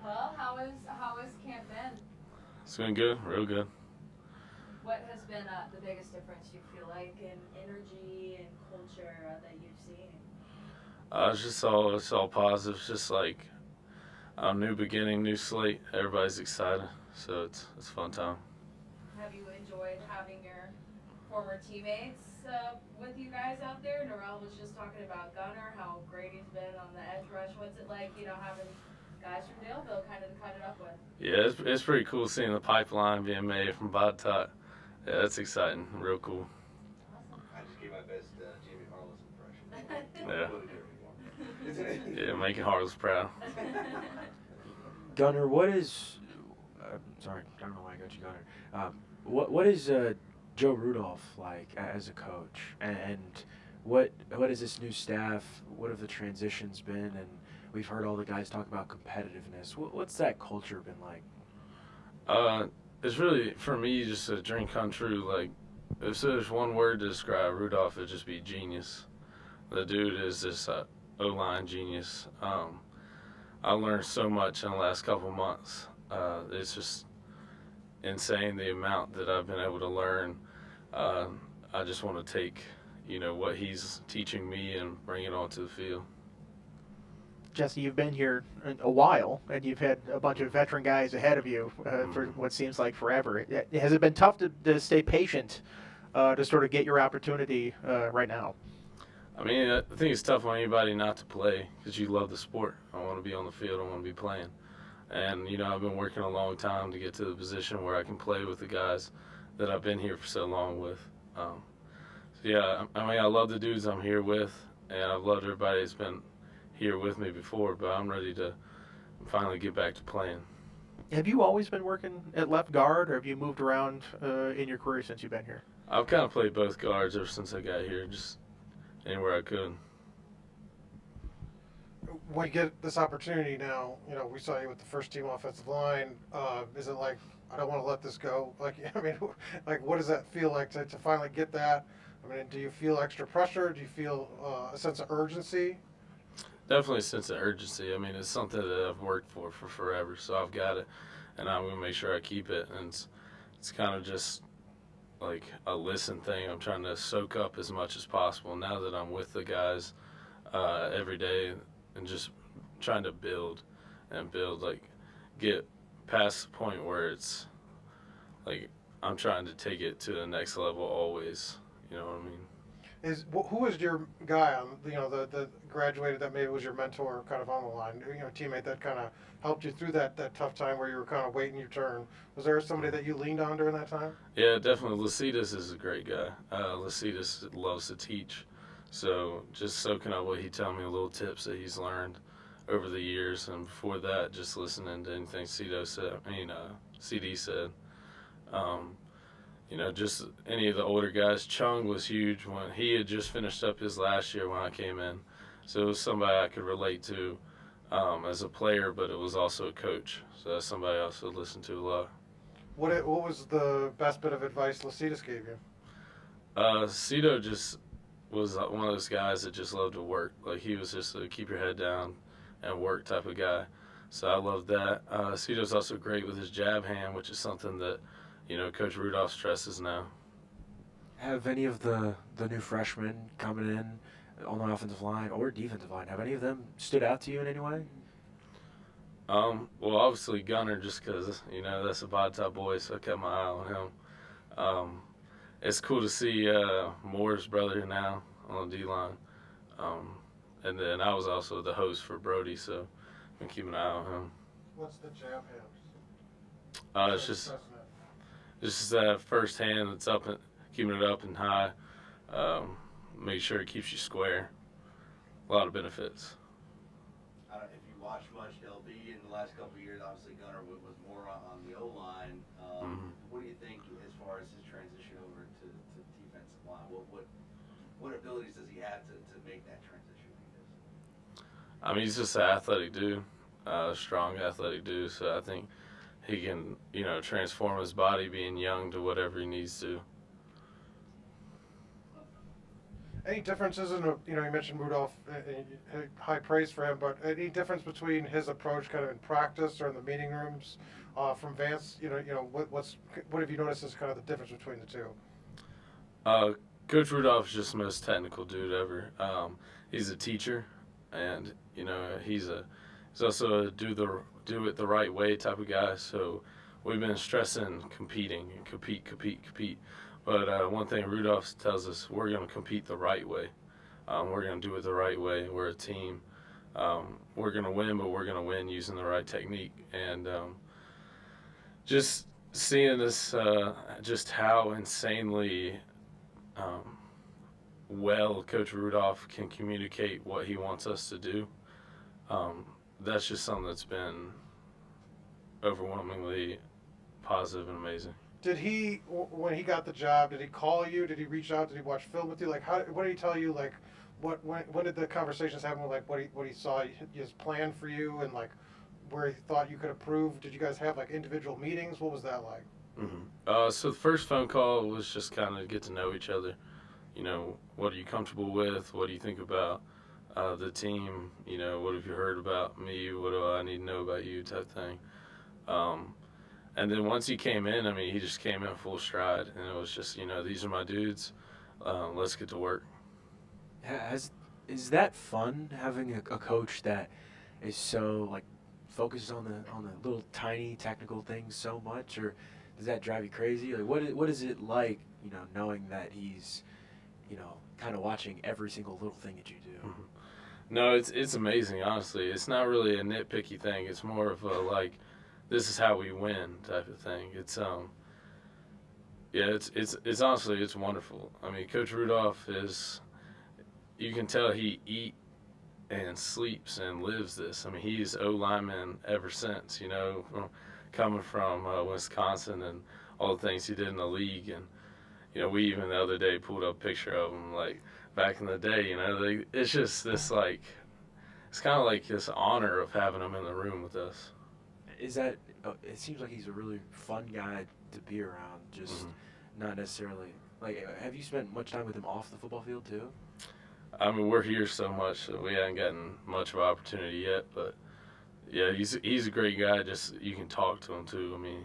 Well, how is camp been? It's been good, real good. What has been the biggest difference you feel like in energy and culture that you've seen? It's all positive. It's just like a new beginning, new slate. Everybody's excited, so it's a fun time. Have you enjoyed having your former teammates with you guys out there? Norrell was just talking about Gunner, how great he's been on the edge rush. What's it like, having guys from Daleville kind of to cut it up with? Yeah, it's pretty cool seeing the pipeline being made from Bottot. Yeah, that's exciting, real cool. Awesome. I just gave my best Jamie Harless impression. Yeah. Isn't it? Yeah, making Harless proud. Gunner, what is? Sorry, I don't know why I got you, Gunner. What is Joe Rudolph like as a coach, and what is this new staff? What have the transitions been? And we've heard all the guys talk about competitiveness. What's that culture been like? It's really for me just a dream come true. Like, if there's one word to describe Rudolph, it'd just be genius. The dude is this O-line genius. I learned so much in the last couple months. It's just insane the amount that I've been able to learn. I just want to take, what he's teaching me and bring it onto the field. Jesse, you've been here a while, and you've had a bunch of veteran guys ahead of you for what seems like forever. Has it been tough to stay patient to sort of get your opportunity right now? I mean, I think it's tough on anybody not to play because you love the sport. I want to be on the field. I want to be playing. And, I've been working a long time to get to the position where I can play with the guys that I've been here for so long with. I love the dudes I'm here with, and I've loved everybody that's been here with me before, but I'm ready to finally get back to playing. Have you always been working at left guard, or have you moved around in your career since you've been here? I've kind of played both guards ever since I got here, just anywhere I could. When you get this opportunity now, we saw you with the first team offensive line. Is it like, I don't want to let this go? What does that feel like to finally get that? Do you feel extra pressure? Do you feel a sense of urgency? Definitely a sense of urgency. It's something that I've worked for forever, so I've got it, and I'm going to make sure I keep it. And it's kind of just like a listen thing. I'm trying to soak up as much as possible now that I'm with the guys every day, and just trying to build, like get past the point where it's like I'm trying to take it to the next level always. You know what I mean? Who was your guy on the graduated that maybe was your mentor kind of on the line, teammate that kind of helped you through that tough time where you were kind of waiting your turn? Was there somebody that you leaned on during that time? Yeah, definitely. Lacitus is a great guy. Lacitus loves to teach, so just soaking up what he told me, little tips that he's learned over the years, and before that, just listening to anything CD said. Just any of the older guys. Chung was huge when he had just finished up his last year when I came in. So it was somebody I could relate to as a player, but it was also a coach. So that's somebody I also listened to a lot. What was the best bit of advice Lacitus gave you? Cito just was one of those guys that just loved to work. Like, he was just a keep your head down and work type of guy. So I loved that. Cito's also great with his jab hand, which is something that Coach Rudolph stresses now. Have any of the new freshmen coming in on the offensive line or defensive line, have any of them stood out to you in any way? Well, obviously Gunner, just because, that's a Bottot boy, so I kept my eye on him. It's cool to see Moore's brother now on the D-line. And then I was also the host for Brody, so I've been keeping an eye on him. What's the jab hand? It's just that first hand that's up and keeping it up and high. Make sure it keeps you square. A lot of benefits. If you watch much LB in the last couple of years, obviously Gunner was more on the O-line. What do you think as far as his transition over to defensive line? What abilities does he have to make that transition? He's just an athletic dude, strong athletic dude. So I think he can, transform his body being young to whatever he needs to. Any differences in, you know, you mentioned Rudolph, high praise for him, but any difference between his approach kind of in practice or in the meeting rooms from Vance? What have you noticed as kind of the difference between the two? Coach Rudolph is just the most technical dude ever. He's a teacher, and you know he's also a do it the right way type of guy. So we've been stressing competing and compete. But one thing Rudolph tells us, we're going to compete the right way. We're going to do it the right way. We're a team. We're going to win, but we're going to win using the right technique. And just seeing this, just how insanely well Coach Rudolph can communicate what he wants us to do, that's just something that's been overwhelmingly positive and amazing. Did he, when he got the job, did he call you? Did he reach out? Did he watch film with you? Like, what did he tell you? Like, when did the conversations happen? Like, what he saw his plan for you, and like where he thought you could improve? Did you guys have like individual meetings? What was that like? Mm-hmm. So the first phone call was just kind of get to know each other. You know, what are you comfortable with? What do you think about the team? You know, what have you heard about me? What do I need to know about you? Type thing. And then once he came in, I mean, he just came in full stride, and it was just, you know, these are my dudes. Let's get to work. Is that fun, having a coach that is so like focused on the little tiny technical things so much, or does that drive you crazy? Like, what is it like, you know, knowing that he's, you know, kind of watching every single little thing that you do? Mm-hmm. No, it's amazing. Honestly, it's not really a nitpicky thing. It's more of a like, this is how we win type of thing. It's it's honestly, it's wonderful. I mean, Coach Rudolph is, you can tell he eat and sleeps and lives this. I mean, he's O-lineman ever since, you know, coming from Wisconsin and all the things he did in the league. And, you know, we even the other day pulled up a picture of him, like, back in the day, you know. It's just this, like, it's kind of like this honor of having him in the room with us. Is that, it seems like he's a really fun guy to be around, just not necessarily, like, have you spent much time with him off the football field too? I mean, we're here so much that we haven't gotten much of an opportunity yet, but yeah, he's a great guy. Just, you can talk to him too. I mean,